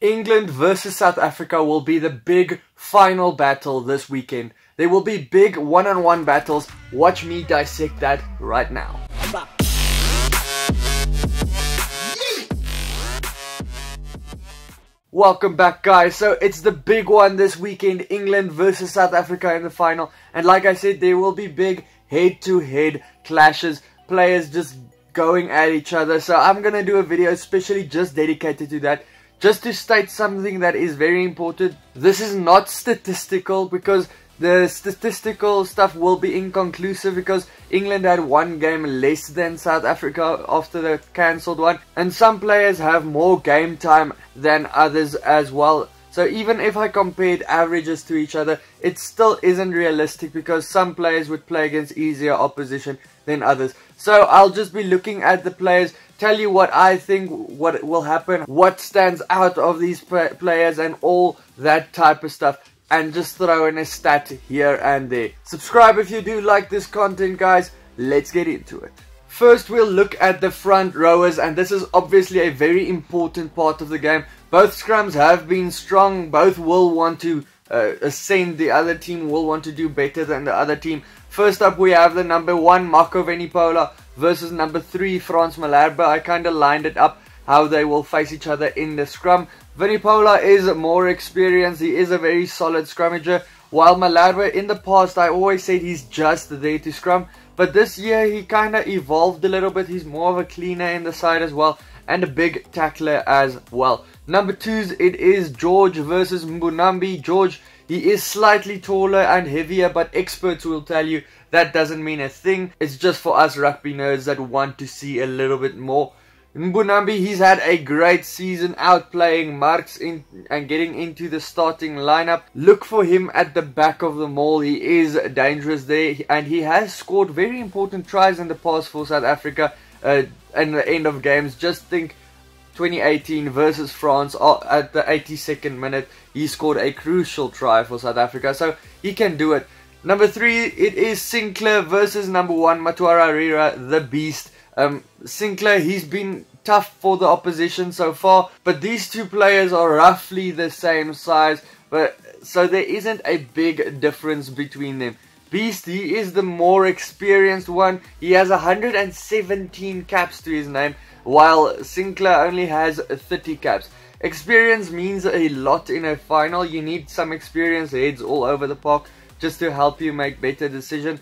England versus South Africa will be the big final battle this weekend. There will be big one-on-one battles. Watch me dissect that right now. Welcome back, guys. So it's the big one this weekend, England versus South Africa in the final. And like I said, there will be big head-to-head clashes, players just going at each other. So I'm going to do a video especially just dedicated to that. Just to state something that is very important. This is not statistical because the statistical stuff will be inconclusive because England had one game less than South Africa after the cancelled one. And some players have more game time than others as well. So even if I compared averages to each other, it still isn't realistic because some players would play against easier opposition than others. So I'll just be looking at the players, tell you what I think, what will happen, what stands out of these players and all that type of stuff. And just throw in a stat here and there. Subscribe if you do like this content, guys. Let's get into it. First, we'll look at the front rowers, and this is obviously a very important part of the game. Both scrums have been strong. Both will want to ascend. The other team will want to do better than the other team. First up, we have the number 1 Marco Vunipola versus number 3 Frans Malherbe. I kind of lined it up how they will face each other in the scrum. Vunipola is more experienced. He is a very solid scrummager. While Malherbe, in the past, I always said he's just there to scrum. But this year, he kind of evolved a little bit. He's more of a cleaner in the side as well. And a big tackler as well. Number 2s, it is George versus Mbunambi. George, he is slightly taller and heavier, but experts will tell you that doesn't mean a thing. It's just for us rugby nerds that want to see a little bit more. Mbunambi, he's had a great season outplaying Marks and getting into the starting lineup. Look for him at the back of the maul. He is dangerous there and he has scored very important tries in the past for South Africa in the end of games. Just think 2018 versus France at the 82nd minute. He scored a crucial try for South Africa, so he can do it. Number 3, it is Sinclair versus number 1 Matuara Rira, the beast. Sinclair, he's been tough for the opposition so far, but these two players are roughly the same size, so there isn't a big difference between them. Beast, he is the more experienced one. He has 117 caps to his name, while Sinclair only has 30 caps. Experience means a lot in a final. You need some experienced heads all over the park just to help you make better decisions.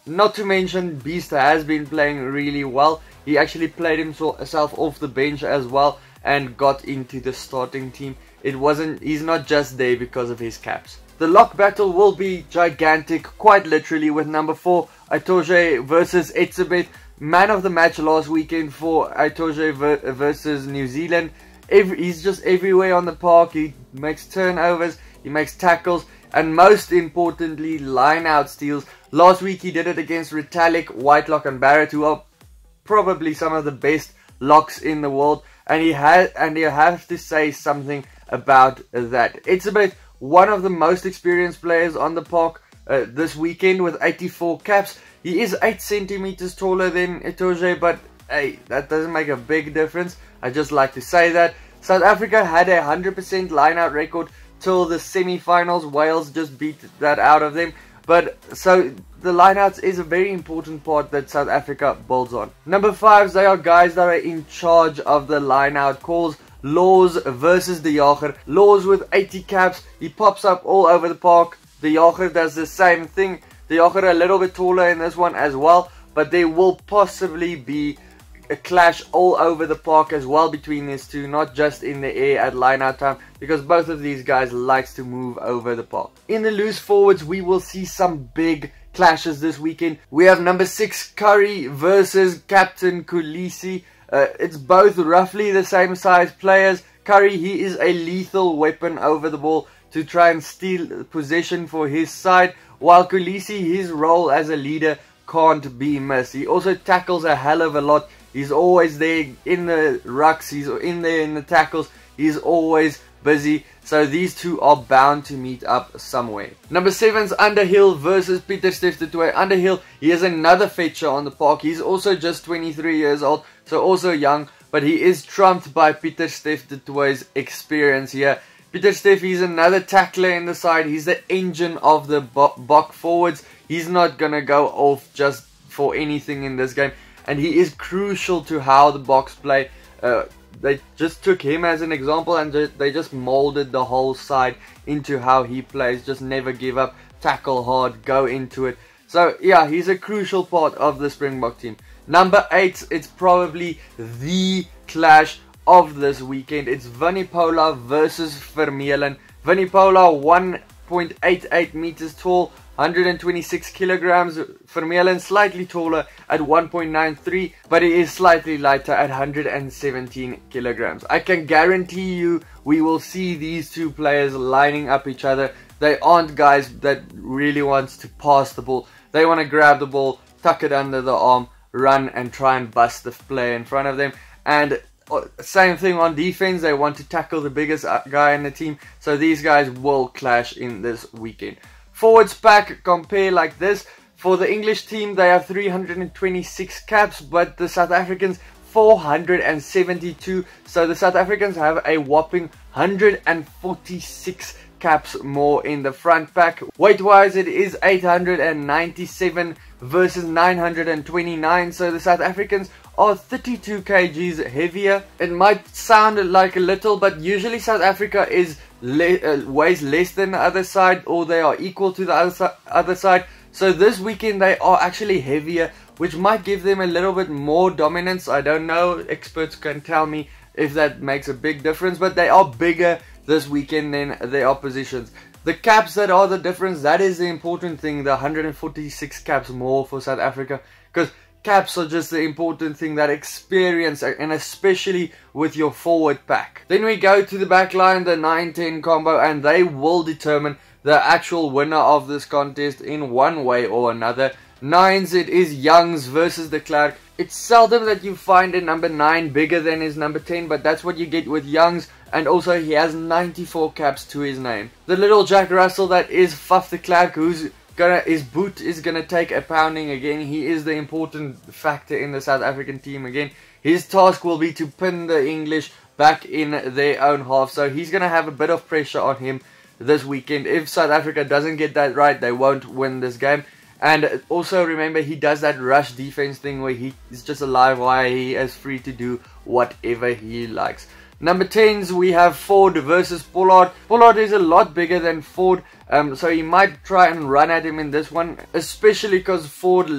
Not to mention, Beast has been playing really well. He actually played himself off the bench as well and got into the starting team. He's not just there because of his caps. The lock battle will be gigantic, quite literally, with number 4 Itoje versus Etzebeth. Man of the match last weekend for Itoje versus New Zealand. He's just everywhere on the park. He makes turnovers, he makes tackles, and most importantly, line-out steals. Last week he did it against Retallick, Whitelock and Barrett, who are probably some of the best locks in the world. And you have to say something about that. Etzebeth, one of the most experienced players on the park this weekend with 84 caps. He is 8 centimeters taller than Itoje, but hey, that doesn't make a big difference. I just like to say that. South Africa had a 100% line-out record till the semi-finals. Wales just beat that out of them. But so the lineouts is a very important part that South Africa builds on. Number 5s, they are guys that are in charge of the lineout calls. Laws versus De Jager. Laws with 80 caps. He pops up all over the park. De Jager does the same thing. De Jager a little bit taller in this one as well. But there will possibly be a clash all over the park as well between these two, not just in the air at line-out time, because both of these guys likes to move over the park. In the loose forwards, we will see some big clashes this weekend. We have number 6 Curry versus Captain Kolisi. It's both roughly the same size players. Curry, he is a lethal weapon over the ball to try and steal possession for his side, while Kolisi, his role as a leader can't be missed. He also tackles a hell of a lot. He's always there in the rucks, he's in there in the tackles, he's always busy. So these two are bound to meet up somewhere. Number 7's Underhill versus Pieter-Steph du Toit. Underhill, he is another fetcher on the park. He's also just 23 years old, so also young. but he is trumped by Pieter Steph du Toit's experience here. Pieter Steph, he's another tackler in the side. He's the engine of the Bok forwards. He's not going to go off just for anything in this game. And he is crucial to how the Boks play. They just took him as an example and they just molded the whole side into how he plays. Just never give up, tackle hard, go into it. So yeah, he's a crucial part of the Springbok team. Number 8, it's probably the clash of this weekend. It's Vunipola versus Vermeulen. Vunipola 1.88 meters tall, 126 kilograms. Vermeulen slightly taller at 1.93, but he is slightly lighter at 117 kilograms. I can guarantee you we will see these two players lining up each other. They aren't guys that really wants to pass the ball. They want to grab the ball, tuck it under the arm, run and try and bust the player in front of them. And same thing on defense, they want to tackle the biggest guy in the team. So these guys will clash in this weekend. Forwards pack compare like this. For the English team, they have 326 caps, but the South Africans 472. So the South Africans have a whopping 146 caps more in the front pack. Weight wise, it is 897 versus 929. So the South Africans are 32 kgs heavier. It might sound like a little, but usually South Africa is weighs less than the other side, or they are equal to the other side. So this weekend they are actually heavier, which might give them a little bit more dominance. I don't know, experts can tell me if that makes a big difference, but they are bigger this weekend than their oppositions. The caps that are the difference, that is the important thing. The 146 caps more for South Africa, because caps are just the important thing, that experience, and especially with your forward pack. Then we go to the back line, the 9-10 combo, and they will determine the actual winner of this contest in one way or another. Nines, it is Youngs versus de Klerk. It's seldom that you find a number 9 bigger than his number 10, but that's what you get with Youngs. And also he has 94 caps to his name. The little Jack Russell, that is Faf de Klerk, his boot is gonna take a pounding again. He is the important factor in the South African team again. His task will be to pin the English back in their own half, so he's gonna have a bit of pressure on him this weekend. If South Africa doesn't get that right, they won't win this game. And also remember, he does that rush defense thing where he is just a live wire. He is free to do whatever he likes. Number 10s, we have Ford versus Pollard. Pollard is a lot bigger than Ford, so he might try and run at him in this one, especially because Ford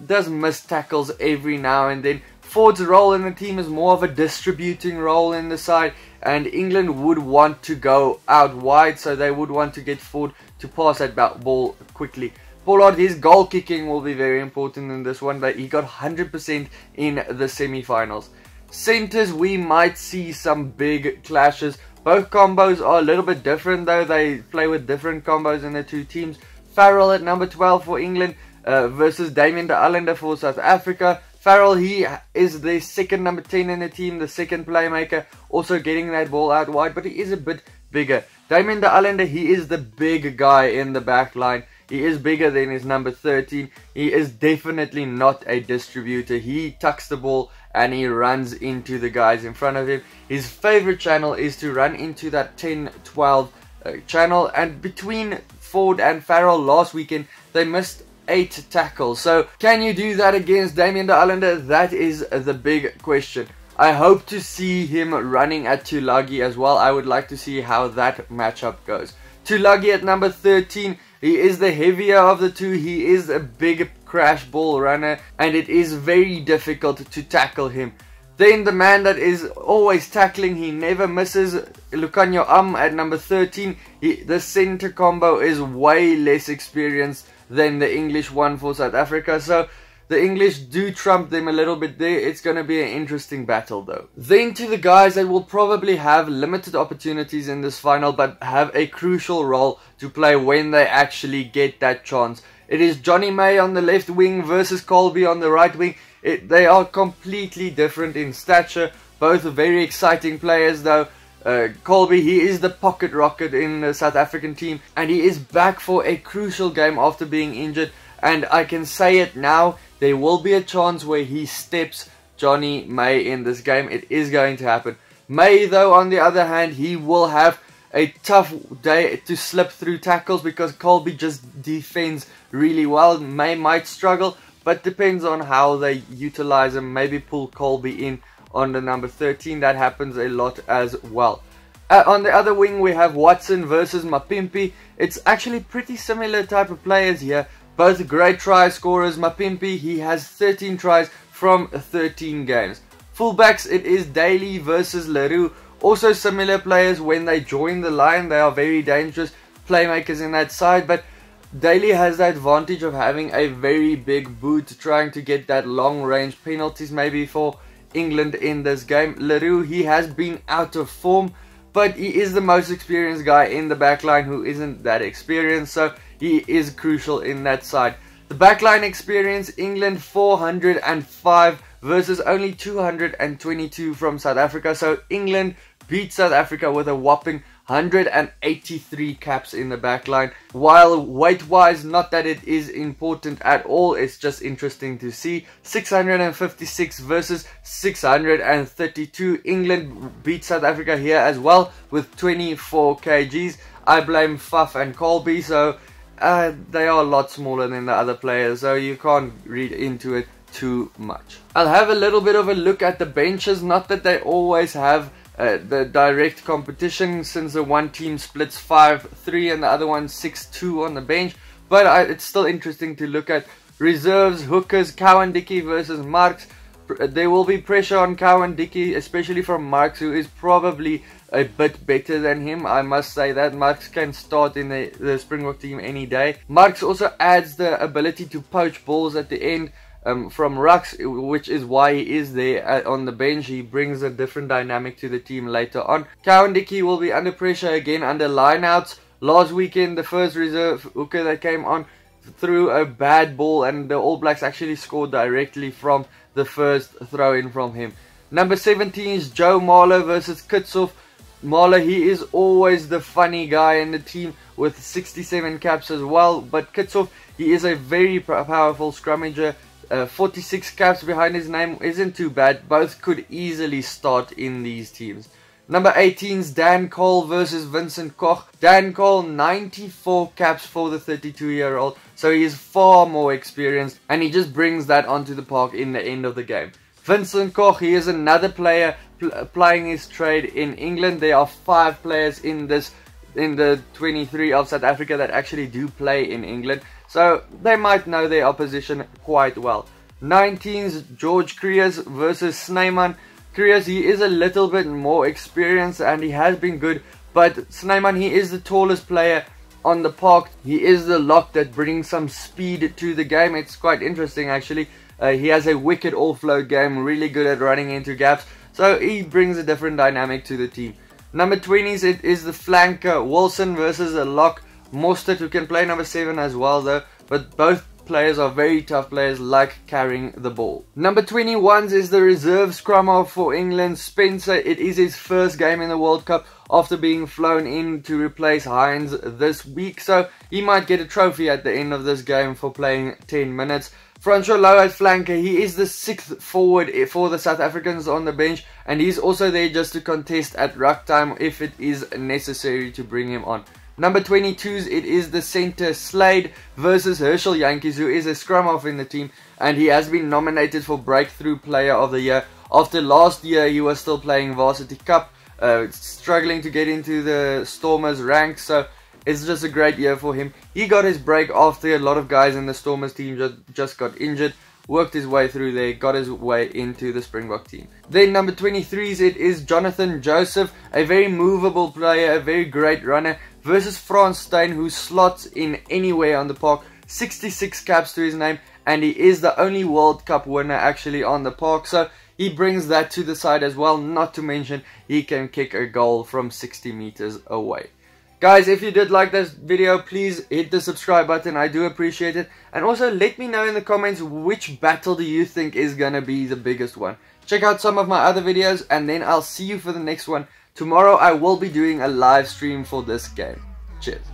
does miss tackles every now and then. Ford's role in the team is more of a distributing role in the side, and England would want to go out wide, so they would want to get Ford to pass that ball quickly. Pollard, his goal kicking will be very important in this one, but he got 100% in the semi-finals. Centers, we might see some big clashes. Both combos are a little bit different though. They play with different combos in the two teams. Farrell at number 12 for England versus Damian de Allende for South Africa. Farrell, he is the second number 10 in the team, the second playmaker, also getting that ball out wide, but he is a bit bigger. Damian de Allende, he is the big guy in the back line. He is bigger than his number 13. He is definitely not a distributor. He tucks the ball and he runs into the guys in front of him. His favorite channel is to run into that 10-12 channel. And between Ford and Farrell last weekend, they missed 8 tackles. So can you do that against Damian de Allende? That is the big question. I hope to see him running at Tulagi as well. I would like to see how that matchup goes. Tulagi at number 13. He is the heavier of the two. He is a big crash ball runner, and it is very difficult to tackle him. Then the man that is always tackling, he never misses, Lukanyo at number 13. The center combo is way less experienced than the English one for South Africa, so the English do trump them a little bit there. It's going to be an interesting battle though. Then to the guys that will probably have limited opportunities in this final, but have a crucial role to play when they actually get that chance. It is Johnny May on the left wing versus Kolbe on the right wing. They are completely different in stature. Both are very exciting players though. Kolbe, he is the pocket rocket in the South African team, and he is back for a crucial game after being injured. And I can say it now, there will be a chance where he steps Johnny May in this game. It is going to happen. May, though, on the other hand, he will have a tough day to slip through tackles because Kolbe just defends really well. May might struggle, but depends on how they utilize him. Maybe pull Kolbe in on the number 13. That happens a lot as well. On the other wing, we have Watson versus Mapimpi. It's actually pretty similar type of players here. Both great try scorers. Mapimpi, he has 13 tries from 13 games. Fullbacks, it is Daly versus Leroux. Also similar players. When they join the line, they are very dangerous playmakers in that side. But Daly has the advantage of having a very big boot, trying to get that long range penalties maybe for England in this game. Leroux, he has been out of form, but he is the most experienced guy in the backline who isn't that experienced, so he is crucial in that side. The backline experience, England 405 versus only 222 from South Africa, so England beat South Africa with a whopping 183 caps in the backline. While weight-wise, not that it is important at all, it's just interesting to see. 656 versus 632. England beat South Africa here as well with 24 kgs. I blame Faf and Kolbe, so they are a lot smaller than the other players, so you can't read into it too much. I'll have a little bit of a look at the benches. Not that they always have the direct competition, since the one team splits 5-3 and the other one 6-2 on the bench, but it's still interesting to look at. Reserves, hookers, Cowan-Dickie versus Marks. There will be pressure on Cowan-Dickie, especially from Marks, who is probably a bit better than him. I must say that Marks can start in the Springbok team any day. Marks also adds the ability to poach balls at the end from Rux, which is why he is there on the bench. He brings a different dynamic to the team later on. Cowan-Dickie will be under pressure again under lineouts. Last weekend, the first reserve hooker that came on threw a bad ball, and the All Blacks actually scored directly from the first throw-in from him. Number 17 is Joe Marler versus Kitshoff. Marler, he is always the funny guy in the team with 67 caps as well, but Kitshoff, he is a very powerful scrummager. 46 caps behind his name isn't too bad. Both could easily start in these teams. Number 18 is Dan Cole versus Vincent Koch. Dan Cole, 94 caps for the 32-year-old, so he is far more experienced, and he just brings that onto the park in the end of the game. Vincent Koch, he is another player plying his trade in England. There are 5 players in the 23 of South Africa that actually do play in England, so they might know their opposition quite well. 19's George Kriers versus Snyman. Kriers, he is a little bit more experienced and he has been good, but Snyman, he is the tallest player on the park. He is the lock that brings some speed to the game. It's quite interesting actually. He has a wicked offload game, really good at running into gaps, so he brings a different dynamic to the team. Number 20s, it is the flanker Wilson versus a lock Mostert, who can play number 7 as well though, but both players are very tough players, like carrying the ball. Number 21s is the reserve scrum half for England, Spencer. It is his first game in the World Cup after being flown in to replace Hines this week, so he might get a trophy at the end of this game for playing 10 minutes. Francois Louw at flanker, he is the 6th forward for the South Africans on the bench, and he's also there just to contest at ruck time if it is necessary to bring him on. Number 22s, it is the centre Slade versus Herschel Yankees, who is a scrum half in the team, and he has been nominated for Breakthrough Player of the Year. After last year, he was still playing Varsity Cup, struggling to get into the Stormers ranks, so it's just a great year for him. He got his break after a lot of guys in the Stormers team just got injured. Worked his way through there, got his way into the Springbok team. Then number 23s, it is Jonathan Joseph, a very movable player, a very great runner, versus Frans Steyn, who slots in anywhere on the park. 66 caps to his name, and he is the only World Cup winner actually on the park, so he brings that to the side as well. Not to mention, he can kick a goal from 60 meters away. Guys, if you did like this video, please hit the subscribe button. I do appreciate it. And also let me know in the comments, which battle do you think is going to be the biggest one. Check out some of my other videos, and then I'll see you for the next one. Tomorrow I will be doing a live stream for this game. Cheers.